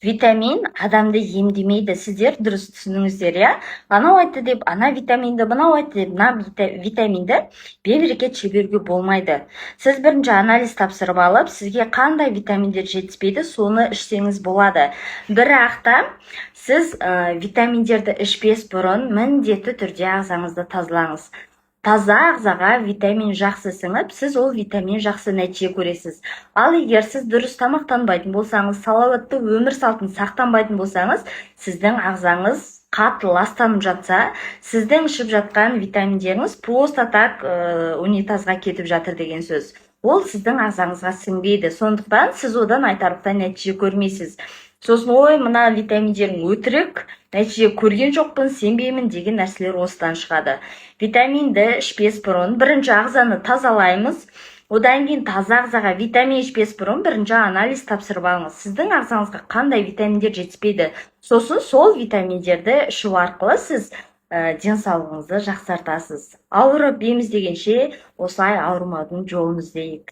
Витамин адамды емдемейді. Сіздер дұрыс түсініңіздер, иә? Анау айтты деп, ана витаминді, мынау айтты деп, мына витаминді беберекет шеберуге болмайды. Сіз бірінші анализ тапсырып алып, сізге қандай витаминдер жетіспейді, соны ішсеңіз болады. Бірақ та сіз витаминдерді ішпес бұрын міндетті түрде ағзаңызды тазалаңыз. Таза ағзаға витамин жақсы сіңіп, сіз ол витамин жақсы нәтиже көресіз. Ал егер сіз дұрыс тамақтанбайтын болсаңыз, салауатты өмір салтын сақтанбайтын болсаңыз, сіздің ағзаңыз қатты ластанып жатса, сіздің ішіп жатқан витаминдеріңіз просто так унитазға кетіп жатыр деген сөз. Ол сіздің ағзаңызға сіңбейді. Сондықтан сіз одан айтарлықтай нәтиже көрмейсіз. Сосын ой, мына витаминдерің өтірік, нәтиже көрген жоқпын, сенбеймін деген нәрселер осыдан шығады. Витаминді ішпес бұрын бірінші ағзаны тазалаймыз. Одан кейін таза ағзаға витамин ішпес бұрын бірінші анализ тапсырып алыңыз. Сіздің ағзаңызға қандай витаминдер жетіспейді. Сосын сол витаминдерді ішу арқылы сіз денсаулығыңызды жақсартасыз. Ауырып ем іздегенше осылай ауырмаудың жолын іздейік.